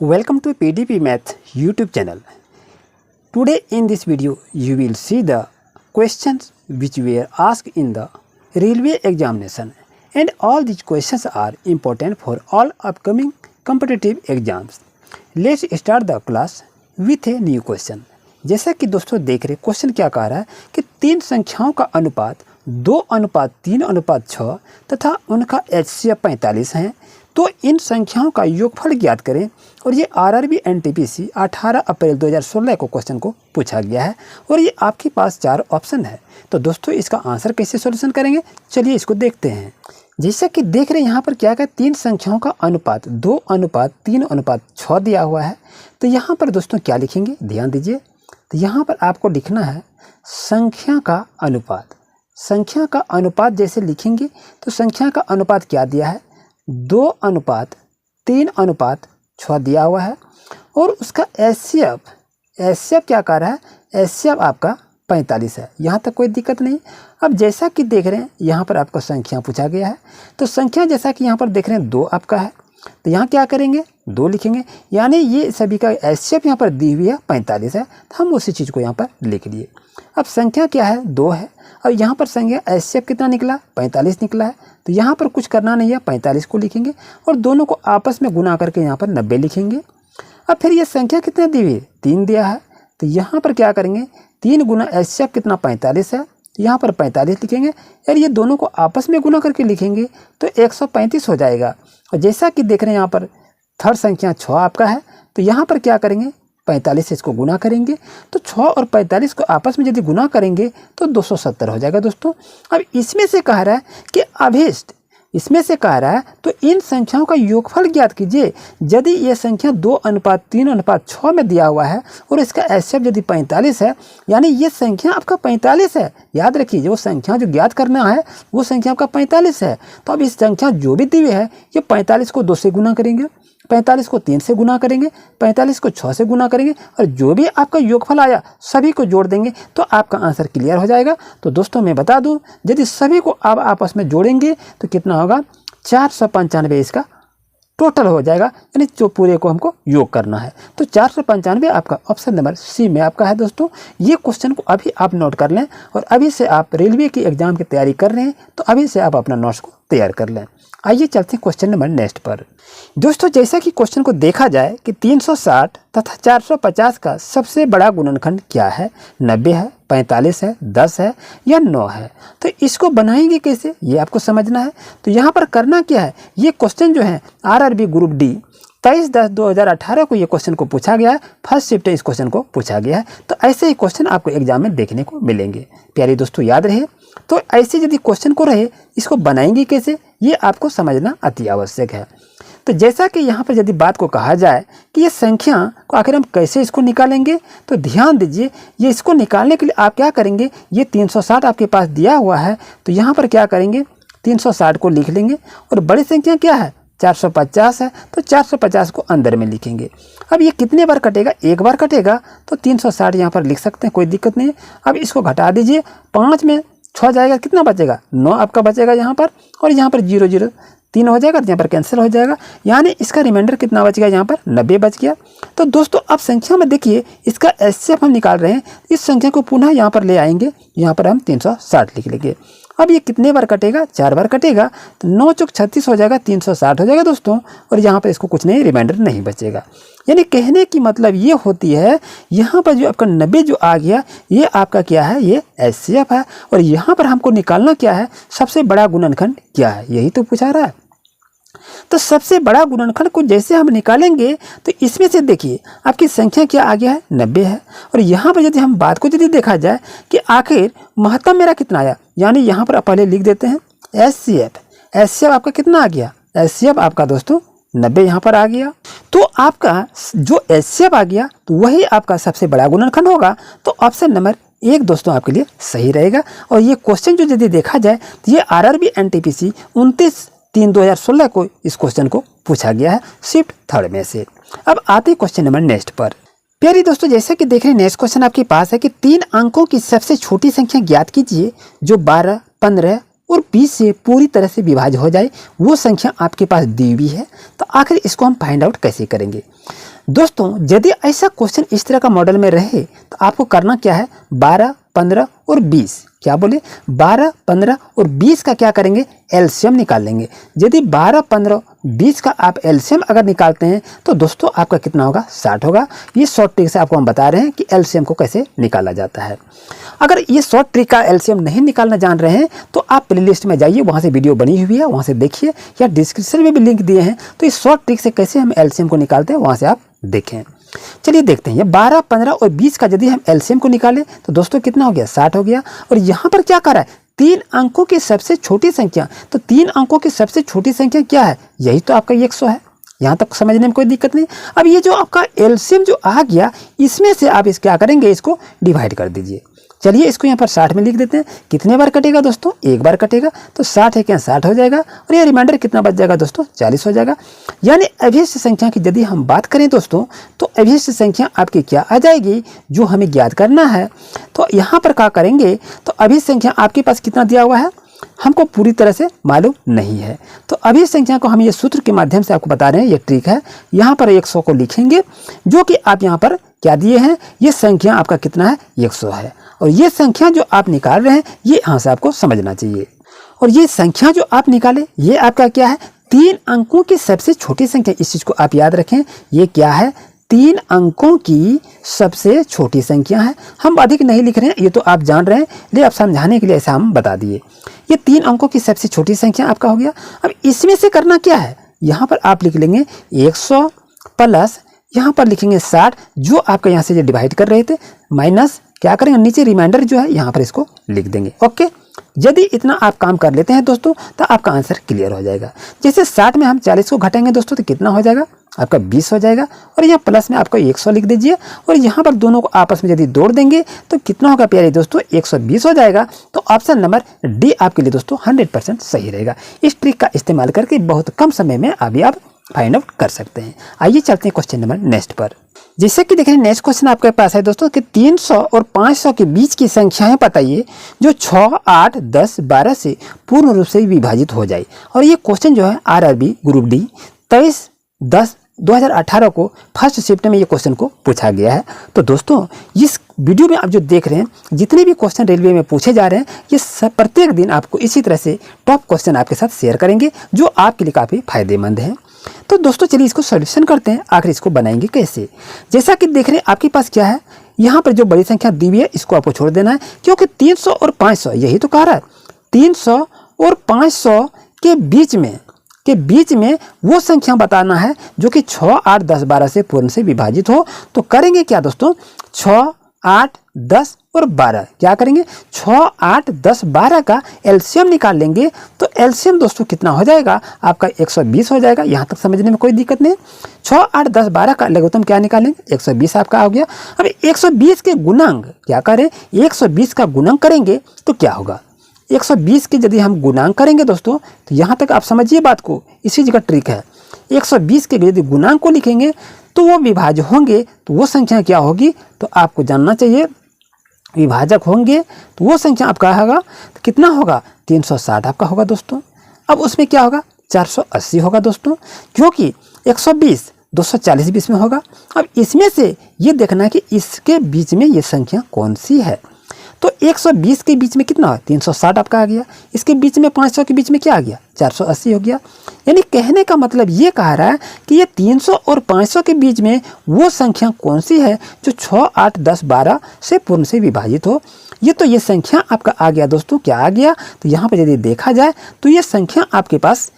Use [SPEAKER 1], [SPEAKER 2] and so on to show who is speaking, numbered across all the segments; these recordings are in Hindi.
[SPEAKER 1] Welcome to PDP Math YouTube channel. Today in this video you will see the questions which were asked in the railway examination, and all these questions are important for all upcoming competitive exams. Let's start the class with a new question. जैसा कि दोस्तों देख रहे क्वेश्चन क्या कह रहा है कि तीन संख्याओं का अनुपात 2:3:6 तथा उनका HCF 45 है, तो इन संख्याओं का योगफल ज्ञात करें। और ये RRB NTPC 18 अप्रैल 2016 को क्वेश्चन को पूछा गया है और ये आपके पास 4 ऑप्शन है। तो दोस्तों इसका आंसर कैसे सॉल्यूशन करेंगे, चलिए इसको देखते हैं। जैसा कि देख रहे हैं यहाँ पर क्या है, तीन संख्याओं का अनुपात 2:3:6 दिया हुआ है। तो यहाँ पर दोस्तों क्या लिखेंगे, ध्यान दीजिए। तो यहाँ पर आपको लिखना है संख्या का अनुपात। संख्या का अनुपात जैसे लिखेंगे तो संख्या का अनुपात क्या दिया है, 2:3:6 दिया हुआ है। और उसका HCF क्या कर रहा है, HCF आपका 45 है। यहाँ तक कोई दिक्कत नहीं। अब जैसा कि देख रहे हैं यहाँ पर आपको संख्या पूछा गया है, तो संख्या जैसा कि यहाँ पर देख रहे हैं 2 आपका है, तो यहाँ क्या करेंगे 2 लिखेंगे, यानी ये सभी का HCF यहाँ पर दी हुई है 45 है, तो हम उसी चीज़ को यहाँ पर लिख लिए। अब संख्या क्या है 2 है और यहाँ पर संख्या HCF कितना निकला 45 निकला है, तो यहाँ पर कुछ करना नहीं है, 45 को लिखेंगे और दोनों को आपस में गुना करके यहाँ पर 90 लिखेंगे। अब फिर ये संख्या कितना दी हुई है, 3 दिया है, तो यहाँ पर क्या करेंगे 3 गुना HCF कितना 45 है, तो यहाँ पर 45 लिखेंगे यार, ये दोनों को आपस में गुना करके लिखेंगे तो 135 हो जाएगा। और जैसा कि देख रहे हैं यहाँ पर थर्ड संख्या 6 आपका है, तो यहाँ पर क्या करेंगे 45 से इसको गुना करेंगे, तो 6 और 45 को आपस में यदि गुना करेंगे तो 270 हो जाएगा दोस्तों। अब इसमें से कह रहा है कि अभिष्ट, इसमें से कह रहा है तो इन संख्याओं का योगफल ज्ञात कीजिए। यदि ये संख्या 2:3:6 में दिया हुआ है और इसका HCF यदि 45 है, यानी ये संख्या आपका 45 है। याद रखिए जो संख्या जो ज्ञात करना है वो संख्या आपका 45 है। तो अब इस संख्या जो भी दी हुई है, ये 45 को 2 से गुना करेंगे, 45 को 3 से गुना करेंगे, 45 को 6 से गुना करेंगे और जो भी आपका योगफल आया सभी को जोड़ देंगे तो आपका आंसर क्लियर हो जाएगा। तो दोस्तों मैं बता दूं, यदि सभी को आप आपस में जोड़ेंगे तो कितना होगा 495 इसका टोटल हो जाएगा, यानी जो पूरे को हमको योग करना है। तो 495 आपका ऑप्शन नंबर सी में आपका है। दोस्तों ये क्वेश्चन को अभी आप नोट कर लें और अभी से आप रेलवे की एग्जाम की तैयारी कर रहे हैं तो अभी से आप अपना नोट्स को तैयार कर लें। आइए चलते हैं क्वेश्चन नंबर नेक्स्ट पर। दोस्तों जैसा कि क्वेश्चन को देखा जाए कि 360 तथा 450 का सबसे बड़ा गुणनखंड क्या है, 90 है, 45 है, 10 है या 9 है। तो इसको बनाएंगे कैसे ये आपको समझना है। तो यहाँ पर करना क्या है, ये क्वेश्चन जो है RRB ग्रुप D 23/10/2018 को ये क्वेश्चन को पूछा गया है, फर्स्ट शिफ्ट इस क्वेश्चन को पूछा गया है। तो ऐसे ही क्वेश्चन आपको एग्जाम में देखने को मिलेंगे। प्यारे दोस्तों याद रहे, तो ऐसे यदि क्वेश्चन को रहे इसको बनाएंगे कैसे ये आपको समझना अति आवश्यक है। तो जैसा कि यहाँ पर यदि बात को कहा जाए कि ये संख्या को आखिर हम कैसे इसको निकालेंगे, तो ध्यान दीजिए ये इसको निकालने के लिए आप क्या करेंगे, ये 360 आपके पास दिया हुआ है, तो यहाँ पर क्या करेंगे 360 को लिख लेंगे और बड़ी संख्या क्या है 450 है, तो 450 को अंदर में लिखेंगे। अब ये कितने बार कटेगा, एक बार कटेगा, तो 360 यहाँ पर लिख सकते हैं, कोई दिक्कत नहीं है। अब इसको घटा दीजिए, 5 में 6 जाएगा, कितना बचेगा 9 आपका बचेगा यहाँ पर, और यहाँ पर 0 0 3 हो जाएगा, यहाँ पर कैंसिल हो जाएगा, यानी इसका रिमाइंडर कितना बच गया, यहाँ पर 90 बच गया। तो दोस्तों अब संख्या में देखिए इसका HCF हम निकाल रहे हैं, इस संख्या को पुनः यहाँ पर ले आएंगे, यहाँ पर हम 360 लिख लेंगे। अब ये कितने बार कटेगा, 4 बार कटेगा, तो 9 चौक 36 हो जाएगा, 360 हो जाएगा दोस्तों, और यहाँ पर इसको कुछ नहीं रिमाइंडर नहीं बचेगा। यानी कहने की मतलब ये होती है, यहाँ पर जो आपका 90 जो आ गया ये आपका क्या है, ये HCF है। और यहाँ पर हमको निकालना क्या है, सबसे बड़ा गुणनखंड क्या है, यही तो पूछा रहा है। तो सबसे बड़ा गुणनखंड को जैसे हम निकालेंगे तो इसमें से देखिए आपकी संख्या क्या आ गया है 90 है। और यहाँ पर यदि हम बात को यदि देखा जाए कि आखिर महत्तम मेरा कितना आया, यानी यहाँ पर पहले लिख देते हैं HCF आपका कितना आ गया, HCF आपका दोस्तों 90 यहाँ पर आ गया। तो आपका जो HCF आ गया तो वही आपका सबसे बड़ा गुणनखंड होगा। तो ऑप्शन नंबर 1 दोस्तों आपके लिए सही रहेगा। और ये क्वेश्चन जो यदि देखा जाए तो ये RRB NTPC 29/3/2016 को इस क्वेश्चन को पूछा गया है, शिफ्ट 3 में से। अब आते हैं क्वेश्चन नंबर नेक्स्ट पर। प्यारे दोस्तों जैसा कि देख रहे हैं नेक्स्ट क्वेश्चन आपके पास है कि 3 अंकों की सबसे छोटी संख्या ज्ञात कीजिए जो 12, 15 और 20 से पूरी तरह से विभाज्य हो जाए, वो संख्या आपके पास दी हुई है। तो आखिर इसको हम फाइंड आउट कैसे करेंगे। दोस्तों यदि ऐसा क्वेश्चन इस तरह का मॉडल में रहे तो आपको करना क्या है, 12, 15 और 20, क्या बोले 12, 15 और 20 का क्या करेंगे, एलसीएम निकाल लेंगे। यदि 12, 15, 20 का आप एलसीएम अगर निकालते हैं तो दोस्तों आपका कितना होगा, 60 होगा। ये शॉर्ट ट्रिक से आपको हम बता रहे हैं कि एलसीएम को कैसे निकाला जाता है। अगर ये शॉर्ट ट्रिक का एलसीएम नहीं निकालना जान रहे हैं तो आप प्लेलिस्ट में जाइए, वहाँ से वीडियो बनी हुई है, वहाँ से देखिए, या डिस्क्रिप्शन में भी लिंक दिए हैं। तो इस शॉर्ट ट्रिक से कैसे हम एलसीएम को निकालते हैं वहाँ से आप देखें। चलिए देखते हैं, ये 12, 15 और 20 का यदि हम एलसीएम को निकालें तो दोस्तों कितना हो गया, 60 हो गया। और यहाँ पर क्या कर रहा है, 3 अंकों की सबसे छोटी संख्या, तो 3 अंकों की सबसे छोटी संख्या क्या है, यही तो आपका 100 है। यहाँ तक समझने में कोई दिक्कत नहीं। अब ये जो आपका एलसीएम जो आ गया, इसमें से आप इस क्या करेंगे, इसको डिवाइड कर दीजिए। चलिए इसको यहाँ पर 60 में लिख देते हैं। कितने बार कटेगा दोस्तों, एक बार कटेगा, तो 60 है क्या 60 हो जाएगा, और ये रिमाइंडर कितना बच जाएगा दोस्तों, 40 हो जाएगा। यानी अभिष्ट संख्या की यदि हम बात करें दोस्तों, तो अभिष्ट संख्या आपकी क्या आ जाएगी, जो हमें ज्ञात करना है। तो यहाँ पर क्या करेंगे, तो अभिष्ट संख्या आपके पास कितना दिया हुआ है, हमको पूरी तरह से मालूम नहीं है। तो अभिष्ट संख्या को हम ये सूत्र के माध्यम से आपको बता रहे हैं, ये ट्रिक है। यहाँ पर 100 को लिखेंगे, जो कि आप यहाँ पर क्या दिए हैं, ये संख्या आपका कितना है, 100 है। और ये संख्या जो आप निकाल रहे हैं, ये यहाँ से आपको समझना चाहिए। और ये संख्या जो आप निकाले, ये आपका क्या है, 3 अंकों की सबसे छोटी संख्या। इस चीज़ को आप याद रखें, ये क्या है, 3 अंकों की सबसे छोटी संख्या है। हम अधिक नहीं लिख रहे हैं, ये तो आप जान रहे हैं, लेकिन आप समझाने के लिए ऐसा हम बता दिए। ये 3 अंकों की सबसे छोटी संख्या आपका हो गया। अब इसमें से करना क्या है, यहाँ पर आप लिख लेंगे 100 प्लस यहाँ पर लिखेंगे 60, जो आपका यहाँ से जो डिवाइड कर रहे थे, माइनस क्या करेंगे, नीचे रिमाइंडर जो है यहाँ पर इसको लिख देंगे। ओके, यदि इतना आप काम कर लेते हैं दोस्तों, तो आपका आंसर क्लियर हो जाएगा। जैसे 60 में हम 40 को घटाएंगे दोस्तों, तो कितना हो जाएगा, आपका 20 हो जाएगा। और यहाँ प्लस में आपका 100 लिख दीजिए, और यहाँ पर दोनों को आपस में यदि जोड़ देंगे तो कितना होगा प्यारे दोस्तों, 120 हो जाएगा। तो ऑप्शन नंबर डी आपके लिए दोस्तों 100% सही रहेगा। इस ट्रिक का इस्तेमाल करके बहुत कम समय में अभी आप फाइंड आउट कर सकते हैं। आइए चलते हैं क्वेश्चन नंबर नेक्स्ट पर। जैसे कि देखें, नेक्स्ट क्वेश्चन आपके पास है दोस्तों कि 300 और 500 के बीच की संख्याएं बताइए जो 6, 8, 10, 12 से पूर्ण रूप से विभाजित हो जाए। और ये क्वेश्चन जो है आरआरबी ग्रुप डी 23/10/2018 को फर्स्ट शिफ्ट में ये क्वेश्चन को पूछा गया है। तो दोस्तों इस वीडियो में आप जो देख रहे हैं, जितने भी क्वेश्चन रेलवे में पूछे जा रहे हैं, ये सब प्रत्येक दिन आपको इसी तरह से टॉप क्वेश्चन आपके साथ शेयर करेंगे, जो आपके लिए काफ़ी फायदेमंद है। तो दोस्तों चलिए इसको सॉल्यूशन करते हैं, आखिर इसको बनाएंगे कैसे। जैसा कि देख रहे हैं आपके पास क्या है, यहाँ पर जो बड़ी संख्या दी हुई है इसको आपको छोड़ देना है, क्योंकि 300 और 500 यही तो कह रहा है, 300 और 500 के बीच में वो संख्या बताना है जो कि 6, 8, 10, 12 से पूर्ण से विभाजित हो। तो करेंगे क्या दोस्तों, 6, 8, 10 और 12 क्या करेंगे, 6, 8, 10, 12 का एलसीएम निकाल लेंगे। तो एलसीएम दोस्तों कितना हो जाएगा, आपका 120 हो जाएगा। यहाँ तक समझने में कोई दिक्कत नहीं। 6, 8, 10, 12 का लघुत्तम क्या निकालेंगे, 120 आपका हो गया। अब 120 के गुणांक क्या करें, 120 का गुणांक करेंगे तो क्या होगा, 120 के यदि हम गुणांक करेंगे दोस्तों, तो यहाँ तक आप समझिए बात को, इसी जगह ट्रिक है। 120 के यदि गुणांक को लिखेंगे तो वो विभाज्य होंगे, तो वो संख्या क्या होगी, तो आपको जानना चाहिए, विभाजक होंगे तो वो संख्या आपका होगा, तो कितना होगा, 360 आपका होगा दोस्तों। अब उसमें क्या होगा, 480 होगा दोस्तों, क्योंकि 120 240 बीच में होगा। अब इसमें से ये देखना है कि इसके बीच में ये संख्या कौन सी है। तो 120 के बीच में कितना है, 360 आपका आ गया। इसके बीच में 500 के बीच में क्या आ गया, 480 हो गया। यानी कहने का मतलब ये कह रहा है कि ये 300 और 500 के बीच में वो संख्या कौन सी है जो 6, 8, 10, 12 से पूर्ण से विभाजित हो। ये तो ये संख्या आपका आ गया दोस्तों, क्या आ गया, तो यहाँ पर यदि देखा जाए तो ये संख्या आपके पास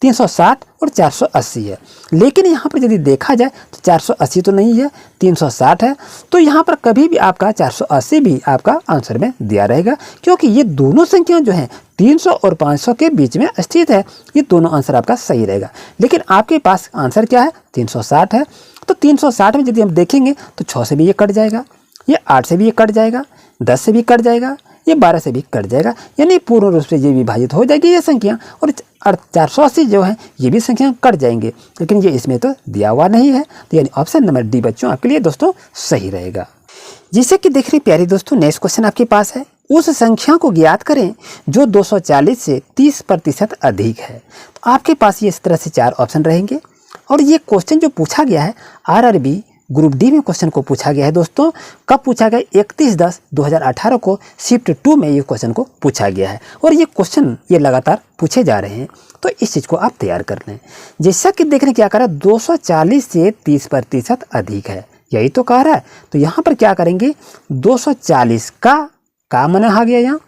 [SPEAKER 1] 360 और 480 है। लेकिन यहाँ पर यदि देखा जाए तो 480 तो नहीं है, 360 है। तो यहाँ पर कभी भी आपका 480 भी आपका आंसर में दिया रहेगा, क्योंकि ये दोनों संख्या जो हैं 300 और 500 के बीच में स्थित है। ये दोनों आंसर आपका सही रहेगा। लेकिन आपके पास आंसर क्या है, 360 है। तो 360 में यदि हम देखेंगे तो 6 से भी ये कट जाएगा, ये 8 से भी ये कट जाएगा, 10 से भी कट जाएगा, ये 12 से भी कट जाएगा। यानी पूर्ण रूप से ये विभाजित हो जाएगी ये संख्या, और 480 जो है ये भी संख्या कट जाएंगे। लेकिन ये इसमें तो दिया हुआ नहीं है, तो यानी ऑप्शन नंबर डी बच्चों आपके लिए दोस्तों सही रहेगा। जैसे कि देख रहे प्यारे दोस्तों, नेक्स्ट क्वेश्चन आपके पास है, उस संख्या को ज्ञात करें जो 240 से 30% अधिक है। तो आपके पास ये इस तरह से 4 ऑप्शन रहेंगे। और ये क्वेश्चन जो पूछा गया है आरआरबी ग्रुप डी में क्वेश्चन को पूछा गया है दोस्तों। कब पूछा गया? 31/10/2018 को शिफ्ट 2 में ये क्वेश्चन को पूछा गया है और ये क्वेश्चन ये लगातार पूछे जा रहे हैं, तो इस चीज़ को आप तैयार कर लें। जैसा कि देखने क्या करा, 240 से 30% अधिक है, यही तो कह रहा है। तो यहाँ पर क्या करेंगे, 240 का मैंने आ गया यहाँ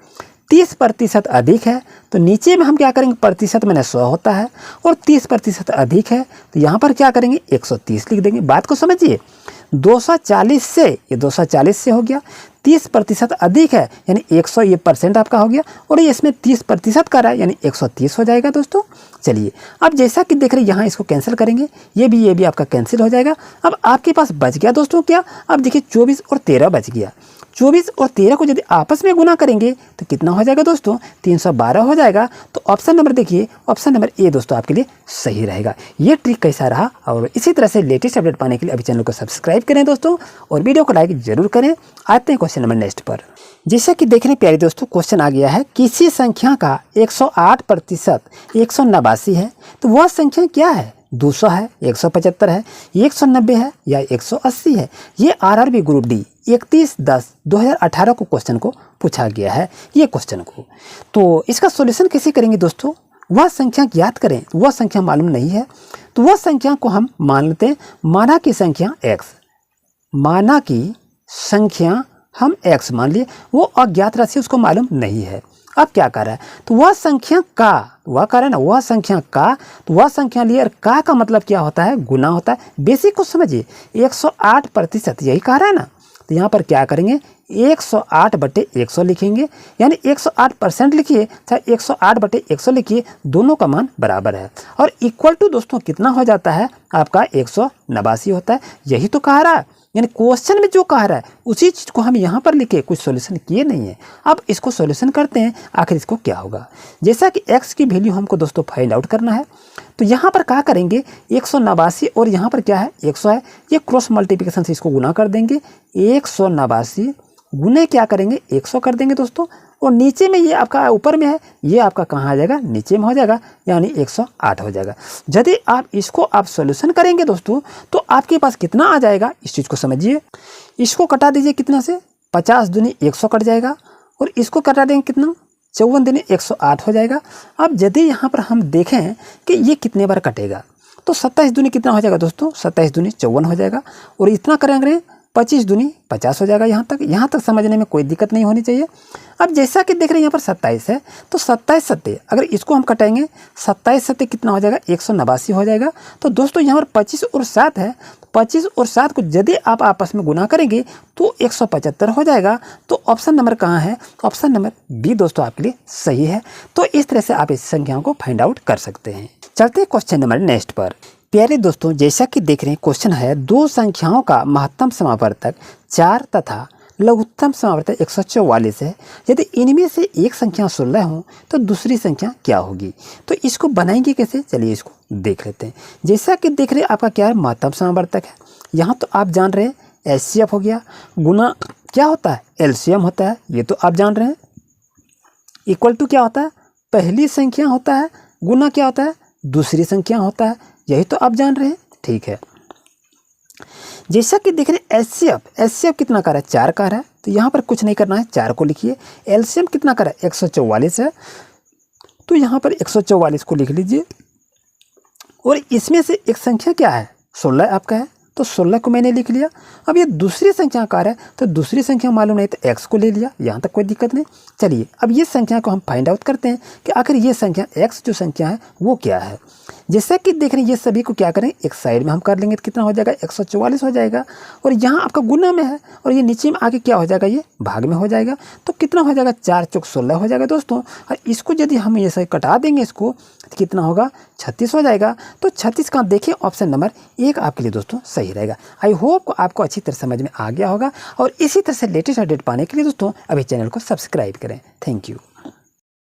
[SPEAKER 1] 30% अधिक है, तो नीचे में हम क्या करेंगे, प्रतिशत मैंने 100 होता है और 30% अधिक है, तो यहाँ पर क्या करेंगे 130 लिख देंगे। बात को समझिए, 240 से ये 240 से हो गया, 30% अधिक है यानी 100, ये परसेंट आपका हो गया और ये इसमें 30% का रहा है यानी 130 हो जाएगा दोस्तों। चलिए अब जैसा कि देख रहे हैं यहाँ इसको कैंसिल करेंगे, ये भी आपका कैंसिल हो जाएगा। अब आपके पास बच गया दोस्तों क्या, अब देखिए 24 और 13 बच गया। 24 और 13 को यदि आपस में गुना करेंगे तो कितना हो जाएगा दोस्तों, 312 हो जाएगा। तो ऑप्शन नंबर देखिए, ऑप्शन नंबर ए दोस्तों आपके लिए सही रहेगा। ये ट्रिक कैसा रहा, और इसी तरह से लेटेस्ट अपडेट पाने के लिए अभी चैनल को सब्सक्राइब करें दोस्तों और वीडियो को लाइक जरूर करें। आते हैं क्वेश्चन नंबर नेक्स्ट पर। जैसा कि देख रहे हैं प्यारे दोस्तों, क्वेश्चन आ गया है, किसी संख्या का 108% 189 है, तो वह संख्या क्या है? 200 है, 175 है, 190 है या 180 है। ये आरआरबी ग्रुप डी 31/10/2018 को क्वेश्चन को पूछा गया है ये क्वेश्चन को। तो इसका सॉल्यूशन कैसे करेंगे दोस्तों, वह संख्या ज्ञात करें। वह संख्या मालूम नहीं है तो वह संख्या को हम मान लेते हैं माना की संख्या x, माना की संख्या हम x मान लिए, वो अज्ञात राशि उसको मालूम नहीं है। अब क्या कर रहा है, तो वह संख्या का, वह कर रहा है ना, वह संख्या का, तो वह संख्या लिए और का मतलब क्या होता है, गुना होता है। बेसिक को समझिए, 108% यही कह रहा है ना, तो यहाँ पर क्या करेंगे 108/100 लिखेंगे, यानी 108% लिखिए चाहे 108/100 लिखिए, दोनों का मान बराबर है और इक्वल टू दोस्तों कितना हो जाता है आपका 189 होता है। यही तो कह रहा है, यानी क्वेश्चन में जो कह रहा है उसी चीज़ को हम यहाँ पर लिखे, कुछ सॉल्यूशन किए नहीं है। अब इसको सॉल्यूशन करते हैं, आखिर इसको क्या होगा। जैसा कि x की वैल्यू हमको दोस्तों फाइंड आउट करना है, तो यहाँ पर क्या करेंगे 189 और यहाँ पर क्या है 100 है, ये क्रॉस मल्टीप्लिकेशन से इसको गुना कर देंगे। 189 गुने क्या करेंगे 100 कर देंगे दोस्तों, और नीचे में ये आपका ऊपर में है, ये आपका कहाँ आ जाएगा, नीचे में हो जाएगा, यानी 108 हो जाएगा। यदि आप इसको आप सॉल्यूशन करेंगे दोस्तों तो आपके पास कितना आ जाएगा, इस चीज़ को समझिए। इसको कटा दीजिए कितना से, 50 दूनी 100 कट जाएगा और इसको कटा देंगे कितना, 54 दूनी 108 हो जाएगा। अब यदि यहाँ पर हम देखें कि ये कितने बार कटेगा, तो 27 दूनी कितना हो जाएगा दोस्तों, 27 दूनी 54 हो जाएगा और इतना करेंगे 25 दूनी 50 हो जाएगा। यहाँ तक समझने में कोई दिक्कत नहीं होनी चाहिए। अब जैसा कि देख रहे हैं यहाँ पर 27 है, तो 27 सत्ते अगर इसको हम कटाएंगे, 27 सत्ते कितना हो जाएगा 189 हो जाएगा। तो दोस्तों यहाँ पर 25 और 7 है, 25 और 7 को यदि आप आपस में गुना करेंगे तो 175 हो जाएगा। तो ऑप्शन नंबर कहाँ है, ऑप्शन नंबर बी दोस्तों आपके लिए सही है। तो इस तरह से आप इस संख्याओं को फाइंड आउट कर सकते हैं। चलते हैं क्वेश्चन नंबर नेक्स्ट पर। प्यारे दोस्तों, जैसा कि देख रहे हैं क्वेश्चन है, दो संख्याओं का महत्तम समावर्तक 4 तथा लघुत्तम समावर्तक 144 है। यदि इनमें से एक संख्या 16 हो तो दूसरी संख्या क्या होगी। तो इसको बनाएंगे कैसे, चलिए इसको देख लेते हैं। जैसा कि देख रहे हैं आपका क्या है, महत्तम समावर्तक है। यहाँ तो आप जान रहे हैं एचसीएफ हो गया, गुना क्या होता है एलसीएम होता है, ये तो आप जान रहे हैं। इक्वल टू क्या होता है, पहली संख्या होता है, गुना क्या होता है दूसरी संख्या होता है, यही तो आप जान रहे हैं। ठीक है, जैसा कि देख रहे हैं एचसीएफ कितना कर रहा है 4 का रहा है, तो यहाँ पर कुछ नहीं करना है, 4 को लिखिए। एलसीएम कितना कर रहा है 144 है, तो यहाँ पर 144 को लिख लीजिए। और इसमें से एक संख्या क्या है 16 आपका है, तो 16 को मैंने लिख लिया। अब ये दूसरी संख्या का है, तो दूसरी संख्या मालूम नहीं तो x को ले लिया, यहाँ तक कोई दिक्कत नहीं। चलिए अब ये संख्या को हम फाइंड आउट करते हैं कि आखिर ये संख्या x जो संख्या है वो क्या है। जैसा कि देख रहे हैं ये सभी को क्या करें एक साइड में हम कर लेंगे, तो कितना हो जाएगा 144 हो जाएगा। और यहाँ आपका गुना में है और ये नीचे में आके क्या हो जाएगा, ये भाग में हो जाएगा। तो कितना हो जाएगा 4 चौक 16 हो जाएगा दोस्तों। और इसको यदि हम ये सही कटा देंगे इसको, तो कितना होगा 36 हो जाएगा। तो 36 का देखिए ऑप्शन नंबर 1 आपके लिए दोस्तों सही रहेगा। आई होप आपको अच्छी तरह समझ में आ गया होगा। और इसी तरह से लेटेस्ट अपडेट पाने के लिए दोस्तों अभी चैनल को सब्सक्राइब करें। Thank you.